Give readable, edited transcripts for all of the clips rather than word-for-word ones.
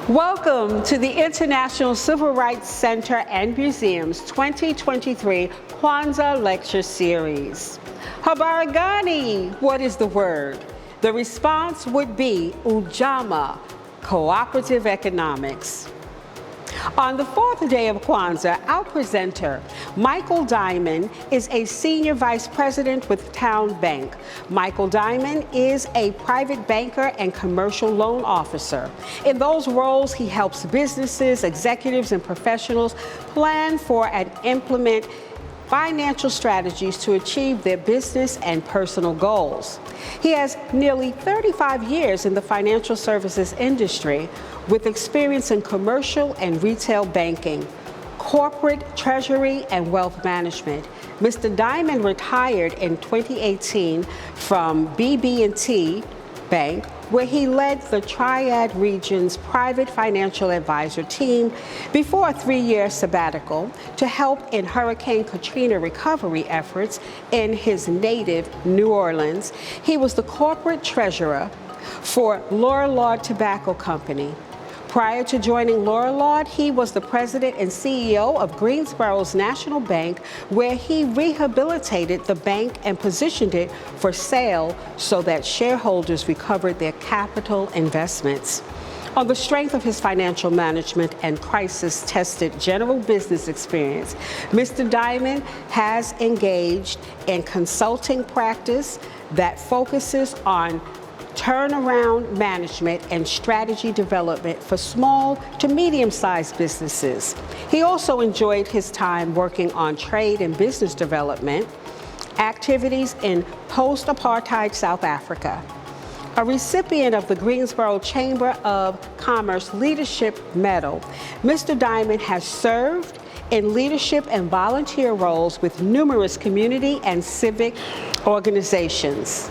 Welcome to the International Civil Rights Center and Museum's 2023 Kwanzaa Lecture Series. Habarigani, what is the word? The response would be Ujamaa, cooperative economics. On the fourth day of Kwanzaa, our presenter, Michael Diamond, is a senior vice president with Town Bank. Michael Diamond is a private banker and commercial loan officer. In those roles, he helps businesses, executives, and professionals plan for and implement financial strategies to achieve their business and personal goals. He has nearly 35 years in the financial services industry with experience in commercial and retail banking, corporate treasury, and wealth management. Mr. Diamond retired in 2018 from BB&T Bank, where he led the Triad Region's private financial advisor team before a 3-year sabbatical to help in Hurricane Katrina recovery efforts in his native New Orleans. He was the corporate treasurer for Laura Lord Tobacco Company. Prior to joining Laura Lord, he was the president and CEO of Greensboro's National Bank, where he rehabilitated the bank and positioned it for sale so that shareholders recovered their capital investments. On the strength of his financial management and crisis-tested general business experience, Mr. Diamond has engaged in consulting practice that focuses on turnaround management and strategy development for small to medium-sized businesses. He also enjoyed his time working on trade and business development activities in post-apartheid South Africa. A recipient of the Greensboro Chamber of Commerce Leadership Medal, Mr. Diamond has served in leadership and volunteer roles with numerous community and civic organizations.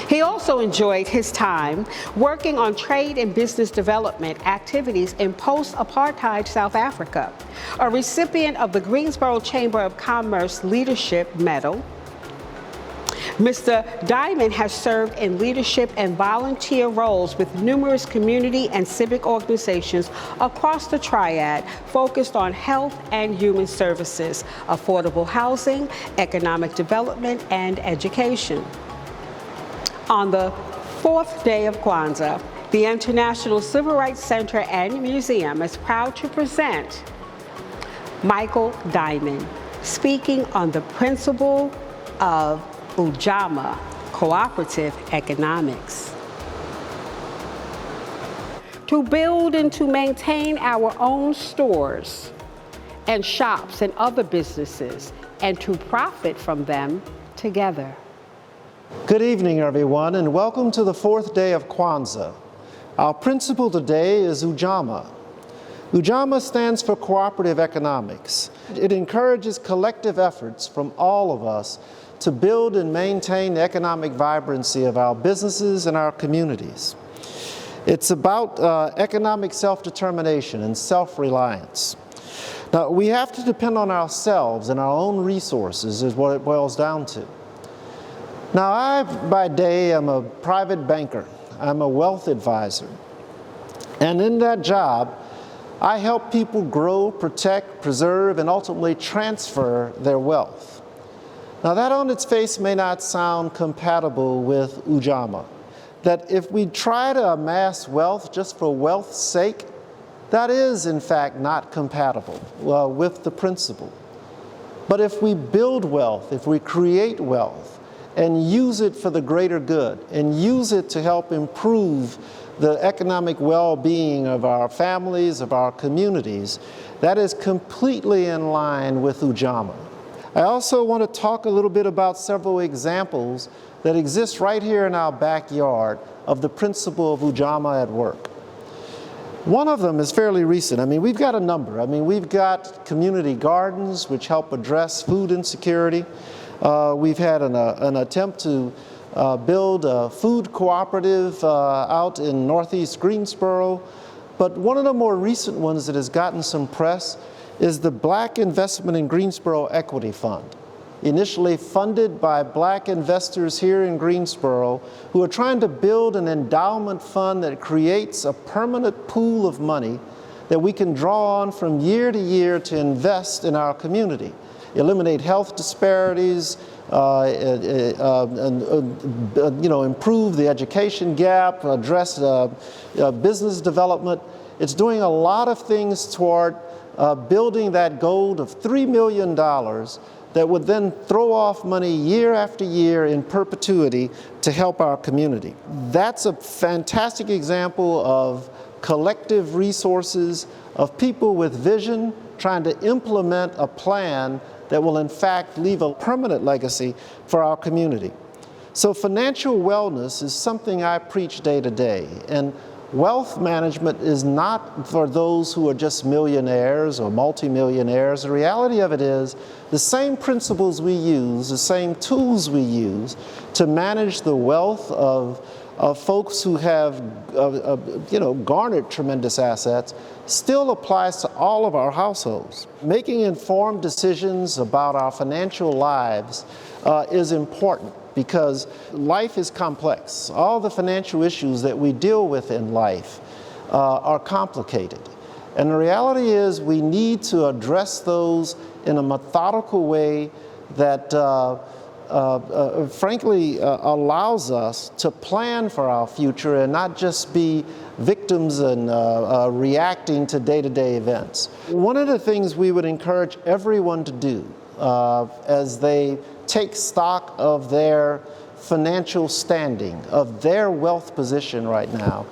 He also enjoyed his time working on trade and business development activities in post-apartheid South Africa. A recipient of the Greensboro Chamber of Commerce Leadership Medal, Mr. Diamond has served in leadership and volunteer roles with numerous community and civic organizations across the Triad focused on health and human services, affordable housing, economic development, and education. On the fourth day of Kwanzaa, the International Civil Rights Center and Museum is proud to present Michael Diamond speaking on the principle of Ujamaa, cooperative economics. To build and to maintain our own stores and shops and other businesses, and to profit from them together. Good evening, everyone, and welcome to the fourth day of Kwanzaa. Our principle today is Ujamaa. Ujamaa stands for cooperative economics. It encourages collective efforts from all of us to build and maintain the economic vibrancy of our businesses and our communities. It's about economic self-determination and self-reliance. Now, we have to depend on ourselves and our own resources is what it boils down to. Now, I, by day, am a private banker. I'm a wealth advisor. And in that job, I help people grow, protect, preserve, and ultimately transfer their wealth. Now, that on its face may not sound compatible with Ujamaa, that if we try to amass wealth just for wealth's sake, that is, in fact, not compatible with the principle. But if we build wealth, if we create wealth, and use it for the greater good, and use it to help improve the economic well-being of our families, of our communities, that is completely in line with Ujamaa. I also want to talk a little bit about several examples that exist right here in our backyard of the principle of Ujamaa at work. One of them is fairly recent. We've got a number. We've got community gardens which help address food insecurity. We've had an attempt to build a food cooperative out in Northeast Greensboro. But one of the more recent ones that has gotten some press is the Black Investment in Greensboro Equity Fund. initially funded by black investors here in Greensboro, who are trying to build an endowment fund that creates a permanent pool of money that we can draw on from year to year to invest in our community, eliminate health disparities, improve the education gap, address business development. It's doing a lot of things toward building that goal of $3 million that would then throw off money year after year in perpetuity to help our community. That's a fantastic example of collective resources of people with vision trying to implement a plan that will in fact leave a permanent legacy for our community. So financial wellness is something I preach day to day, and wealth management is not for those who are just millionaires or multimillionaires. The reality of it is the same principles we use, the same tools we use to manage the wealth of folks who have garnered tremendous assets still applies to all of our households. Making informed decisions about our financial lives is important because life is complex. All the financial issues that we deal with in life are complicated. And the reality is we need to address those in a methodical way that frankly allows us to plan for our future and not just be victims and reacting to day-to-day events. One of the things we would encourage everyone to do as they take stock of their financial standing, of their wealth position right now,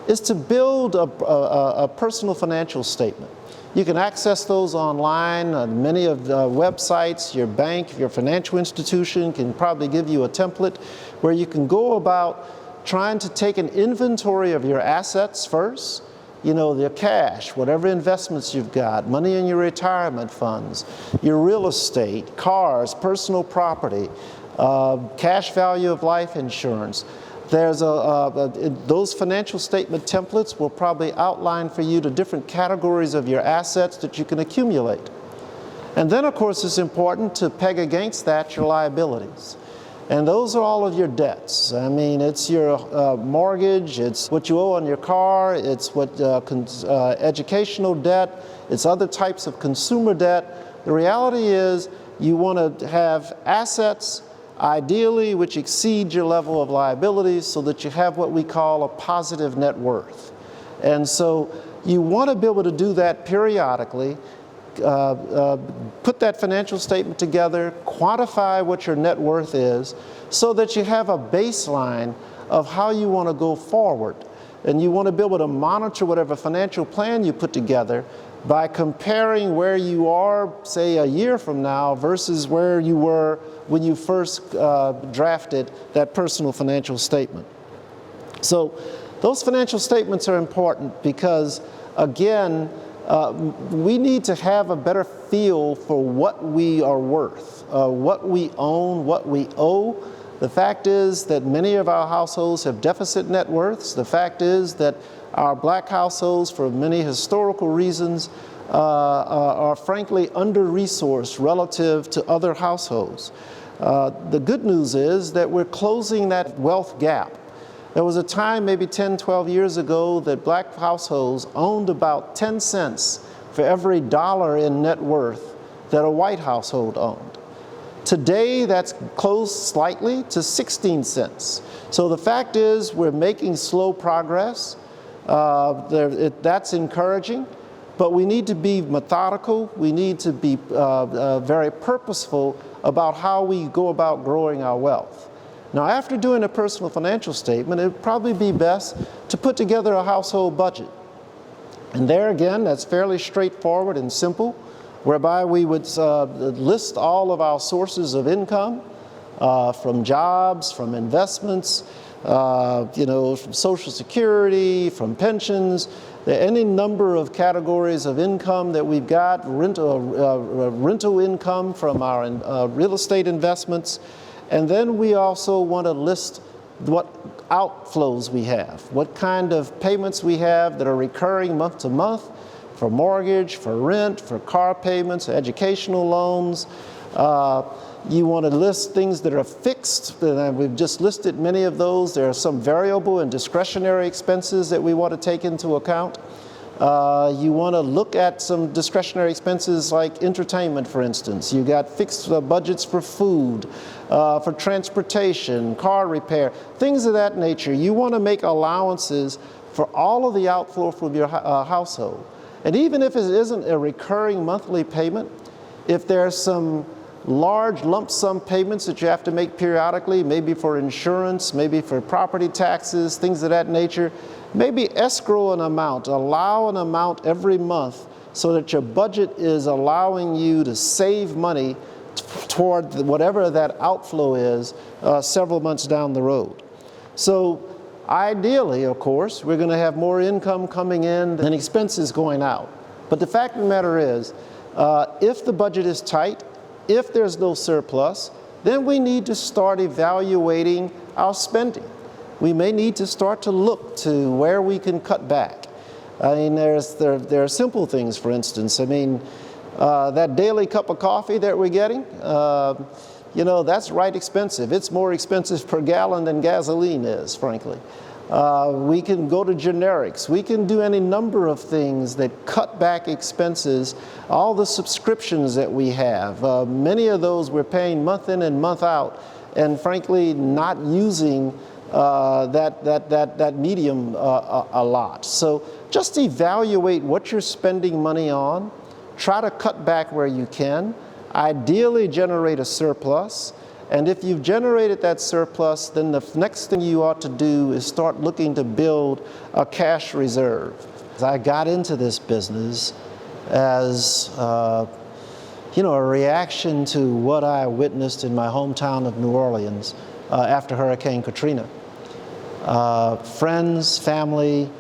is to build a personal financial statement. You can access those online on many of the websites. Your bank, your financial institution can probably give you a template where you can go about trying to take an inventory of your assets first, your cash, whatever investments you've got, money in your retirement funds, your real estate, cars, personal property, cash value of life insurance. There's those financial statement templates will probably outline for you the different categories of your assets that you can accumulate. And then, of course, it's important to peg against that your liabilities. And those are all of your debts. I mean, it's your mortgage, it's what you owe on your car, it's what educational debt, it's other types of consumer debt. The reality is you want to have assets ideally which exceed your level of liabilities so that you have what we call a positive net worth. And so you want to be able to do that periodically, put that financial statement together, quantify what your net worth is so that you have a baseline of how you want to go forward. And you want to be able to monitor whatever financial plan you put together by comparing where you are, say, a year from now versus where you were when you first drafted that personal financial statement. So those financial statements are important because, again, we need to have a better feel for what we are worth, what we own, what we owe. The fact is that many of our households have deficit net worths. The fact is that our black households, for many historical reasons, are frankly under-resourced relative to other households. The good news is that we're closing that wealth gap. There was a time, maybe 10, 12 years ago, that black households owned about 10 cents for every dollar in net worth that a white household owned. Today, that's closed slightly to 16 cents. So the fact is we're making slow progress. That's encouraging, but we need to be methodical. We need to be very purposeful about how we go about growing our wealth. Now, after doing a personal financial statement, it would probably be best to put together a household budget. And there again, that's fairly straightforward and simple, whereby we would list all of our sources of income from jobs, from investments, from Social Security, from pensions, any number of categories of income that we've got, rental income from our real estate investments. And then we also want to list what outflows we have, what kind of payments we have that are recurring month to month for mortgage, for rent, for car payments, educational loans. You want to list things that are fixed, and we've just listed many of those. There are some variable and discretionary expenses that we want to take into account. You want to look at some discretionary expenses like entertainment, for instance. You got fixed budgets for food, for transportation, car repair, things of that nature. You want to make allowances for all of the outflow from your household. And even if it isn't a recurring monthly payment, if there's some large lump sum payments that you have to make periodically, maybe for insurance, maybe for property taxes, things of that nature, maybe escrow an amount, allow an amount every month so that your budget is allowing you to save money toward whatever that outflow is several months down the road. So ideally, of course, we're going to have more income coming in than expenses going out. But the fact of the matter is, if the budget is tight, if there's no surplus, then we need to start evaluating our spending. We may need to start to look to where we can cut back. I mean, there are simple things, for instance. I mean, that daily cup of coffee that we're getting, you know, that's right expensive. It's more expensive per gallon than gasoline is, frankly. We can go to generics. We can do any number of things that cut back expenses. All the subscriptions that we have, many of those we're paying month in and month out, and frankly not using that medium a lot. So just evaluate what you're spending money on. Try to cut back where you can. Ideally generate a surplus. And if you've generated that surplus, then the next thing you ought to do is start looking to build a cash reserve. I got into this business as you know, a reaction to what I witnessed in my hometown of New Orleans after Hurricane Katrina. Friends, family,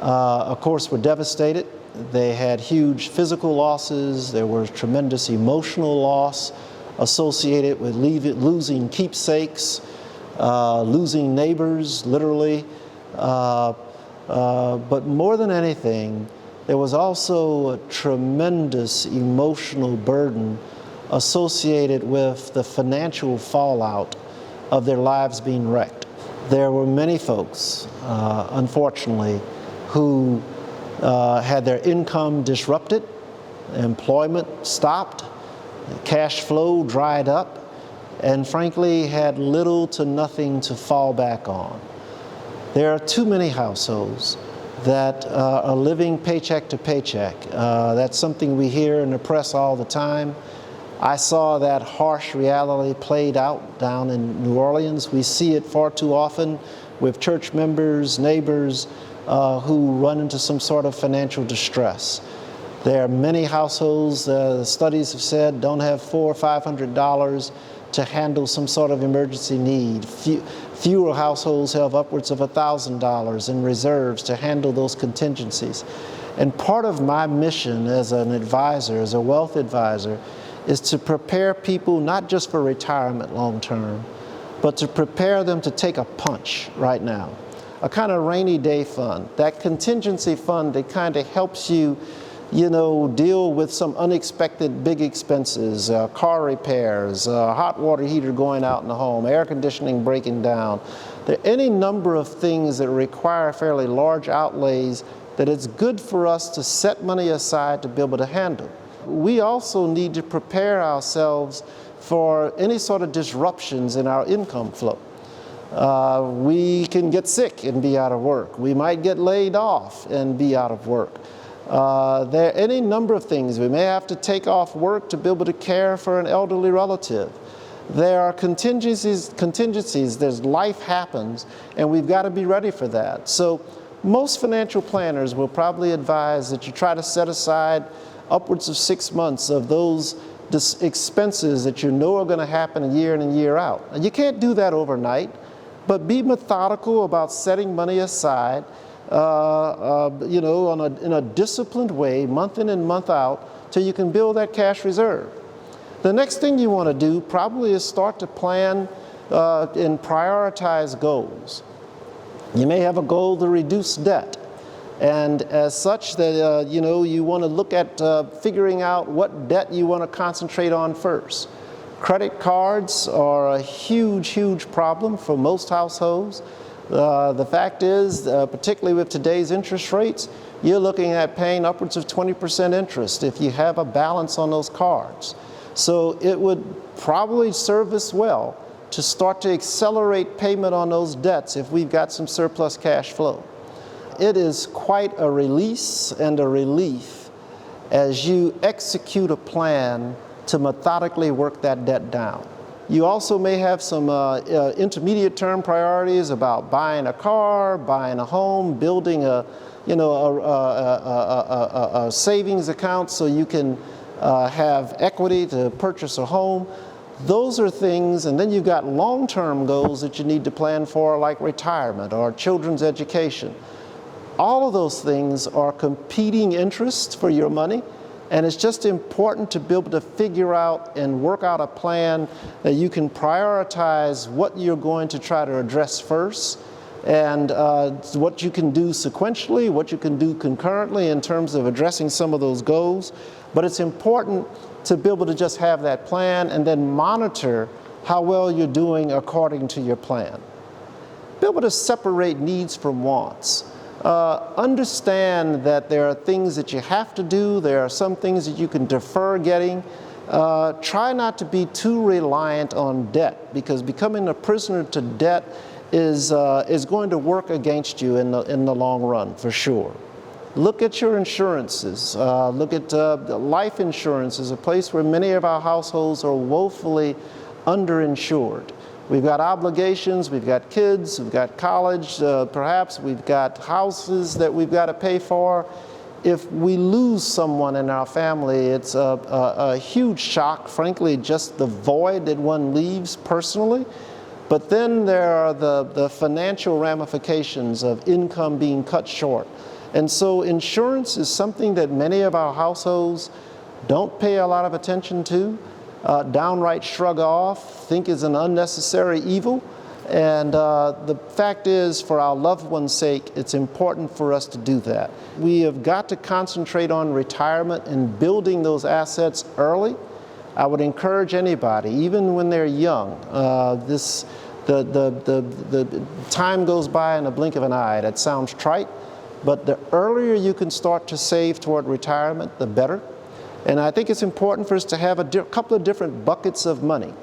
of course, were devastated. They had huge physical losses. There was tremendous emotional loss associated with losing keepsakes, losing neighbors, literally. But more than anything, there was also a tremendous emotional burden associated with the financial fallout of their lives being wrecked. There were many folks, unfortunately, who had their income disrupted, employment stopped, cash flow dried up, and frankly had little to nothing to fall back on. There are too many households that are living paycheck to paycheck. That's something we hear in the press all the time. I saw that harsh reality played out down in New Orleans. We see it far too often with church members, neighbors who run into some sort of financial distress. There are many households, studies have said, don't have $400 or $500 to handle some sort of emergency need. Fewer households have upwards of $1,000 in reserves to handle those contingencies. And part of my mission as an advisor, as a wealth advisor, is to prepare people not just for retirement long term, but to prepare them to take a punch right now. A kind of rainy day fund, that contingency fund that kind of helps you, deal with some unexpected big expenses, car repairs, hot water heater going out in the home, air conditioning breaking down. There are any number of things that require fairly large outlays that it's good for us to set money aside to be able to handle. We also need to prepare ourselves for any sort of disruptions in our income flow. We can get sick and be out of work. We might get laid off and be out of work. There are any number of things. We may have to take off work to be able to care for an elderly relative. There are contingencies, there's life happens, and we've got to be ready for that. So most financial planners will probably advise that you try to set aside upwards of 6 months of those expenses that you know are going to happen year in and year out. And you can't do that overnight, but be methodical about setting money aside in a disciplined way, month in and month out, till you can build that cash reserve. The next thing you want to do probably is start to plan and prioritize goals. You may have a goal to reduce debt, and as such that you want to look at figuring out what debt you want to concentrate on first. Credit cards are a huge problem for most households. The fact is, particularly with today's interest rates, you're looking at paying upwards of 20% interest if you have a balance on those cards. So it would probably serve us well to start to accelerate payment on those debts if we've got some surplus cash flow. It is quite a release and a relief as you execute a plan to methodically work that debt down. You also may have some intermediate term priorities about buying a car, buying a home, building a savings account so you can have equity to purchase a home. Those are things, and then you've got long-term goals that you need to plan for, like retirement or children's education. All of those things are competing interests for your money, and it's just important to be able to figure out and work out a plan that you can prioritize what you're going to try to address first, and what you can do sequentially, what you can do concurrently in terms of addressing some of those goals. But it's important to be able to just have that plan and then monitor how well you're doing according to your plan. Be able to separate needs from wants. Understand that there are things that you have to do, there are some things that you can defer getting. Try not to be too reliant on debt, because becoming a prisoner to debt is going to work against you in the long run, for sure. Look at your insurances. Look at life insurance is a place where many of our households are woefully underinsured. We've got obligations, we've got kids, we've got college, perhaps we've got houses that we've got to pay for. If we lose someone in our family, it's a huge shock, frankly, just the void that one leaves personally. But then there are the financial ramifications of income being cut short. And so insurance is something that many of our households don't pay a lot of attention to, downright shrug off, think is an unnecessary evil. And the fact is, for our loved ones' sake, it's important for us to do that. We have got to concentrate on retirement and building those assets early. I would encourage anybody, even when they're young, the time goes by in a blink of an eye. That sounds trite. But the earlier you can start to save toward retirement, the better. And I think it's important for us to have a couple of different buckets of money.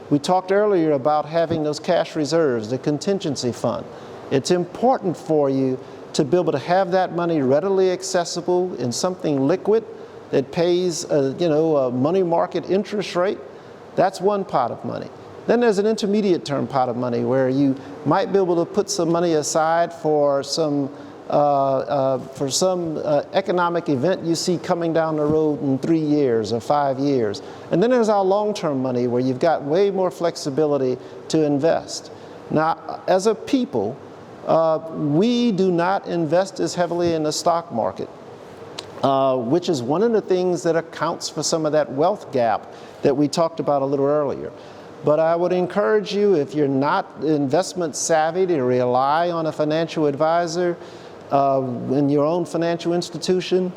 We talked earlier about having those cash reserves, the contingency fund. It's important for you to be able to have that money readily accessible in something liquid that pays a money market interest rate. That's one pot of money. Then there's an intermediate term pot of money where you might be able to put some money aside for some economic event you see coming down the road in 3 years or 5 years. And then there's our long-term money where you've got way more flexibility to invest. Now, as a people, we do not invest as heavily in the stock market, which is one of the things that accounts for some of that wealth gap that we talked about a little earlier. But I would encourage you, if you're not investment savvy, to rely on a financial advisor in your own financial institution.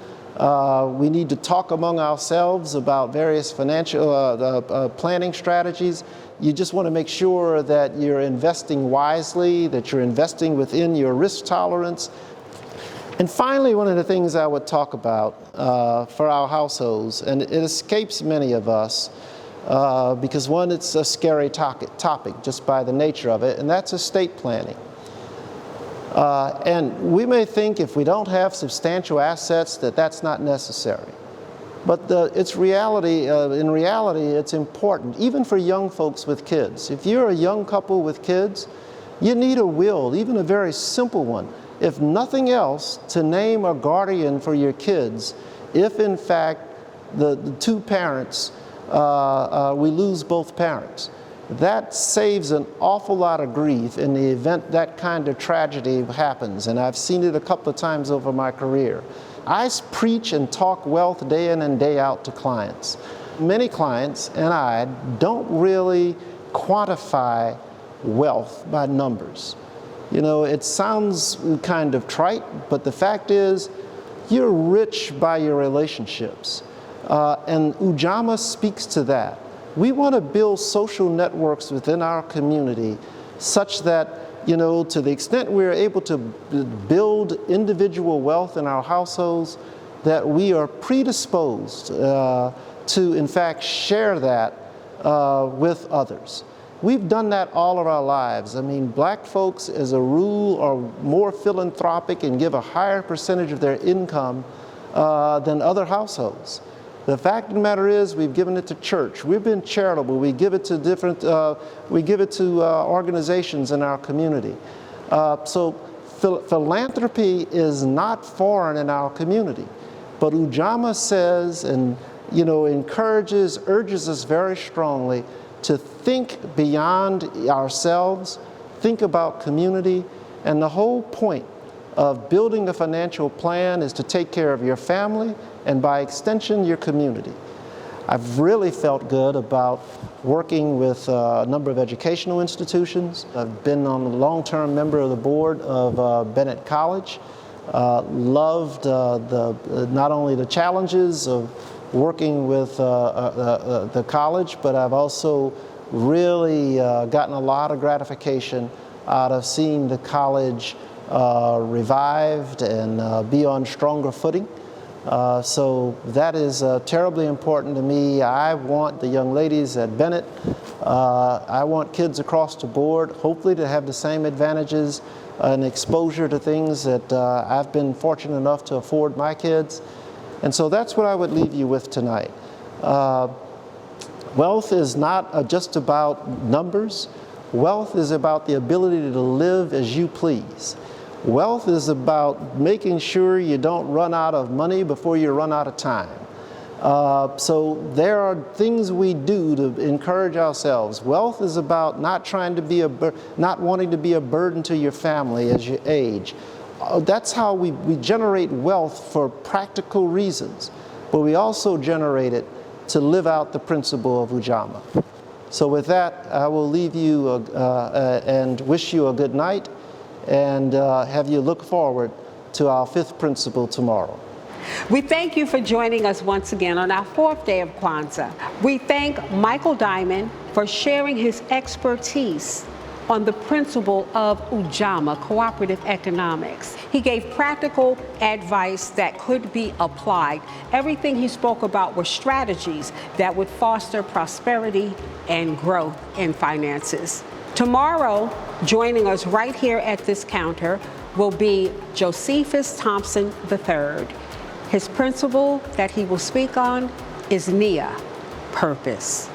We need to talk among ourselves about various financial planning strategies. You just want to make sure that you're investing wisely, that you're investing within your risk tolerance. And finally, one of the things I would talk about for our households, and it escapes many of us, because one, it's a scary topic just by the nature of it, and that's estate planning. And we may think if we don't have substantial assets that that's not necessary. But in reality, it's important, even for young folks with kids. If you're a young couple with kids, you need a will, even a very simple one. If nothing else, to name a guardian for your kids, if in fact the two parents, we lose both parents. That saves an awful lot of grief in the event that kind of tragedy happens, and I've seen it a couple of times over my career. I preach and talk wealth day in and day out to clients. Many clients and I don't really quantify wealth by numbers. You know, it sounds kind of trite, but the fact is, you're rich by your relationships. And Ujamaa speaks to that. We want to build social networks within our community such that, to the extent we're able to build individual wealth in our households, that we are predisposed to, in fact, share that with others. We've done that all of our lives. I mean, black folks, as a rule, are more philanthropic and give a higher percentage of their income than other households. The fact of the matter is, we've given it to church. We've been charitable. We give it to different, organizations in our community. So philanthropy is not foreign in our community. But Ujamaa says and encourages, urges us very strongly to think beyond ourselves, think about community, and the whole point of building a financial plan is to take care of your family and by extension your community. I've really felt good about working with a number of educational institutions. I've been a long-term member of the board of Bennett College. Loved not only the challenges of working with the college, but I've also really gotten a lot of gratification out of seeing the college revived and be on stronger footing. So that is terribly important to me. I want the young ladies at Bennett, I want kids across the board, hopefully to have the same advantages and exposure to things that I've been fortunate enough to afford my kids. And so that's what I would leave you with tonight. Wealth is not just about numbers. Wealth is about the ability to live as you please. Wealth is about making sure you don't run out of money before you run out of time. So there are things we do to encourage ourselves. Wealth is about not wanting to be a burden to your family as you age. That's how we generate wealth for practical reasons, but we also generate it to live out the principle of Ujamaa. So with that, I will leave you and wish you a good night and have you look forward to our fifth principle tomorrow. We thank you for joining us once again on our fourth day of Kwanzaa. We thank Michael Diamond for sharing his expertise on the principle of Ujamaa, cooperative economics. He gave practical advice that could be applied. Everything he spoke about were strategies that would foster prosperity and growth in finances. Tomorrow, joining us right here at this counter will be Josephus Thompson III. His principle that he will speak on is NIA, purpose.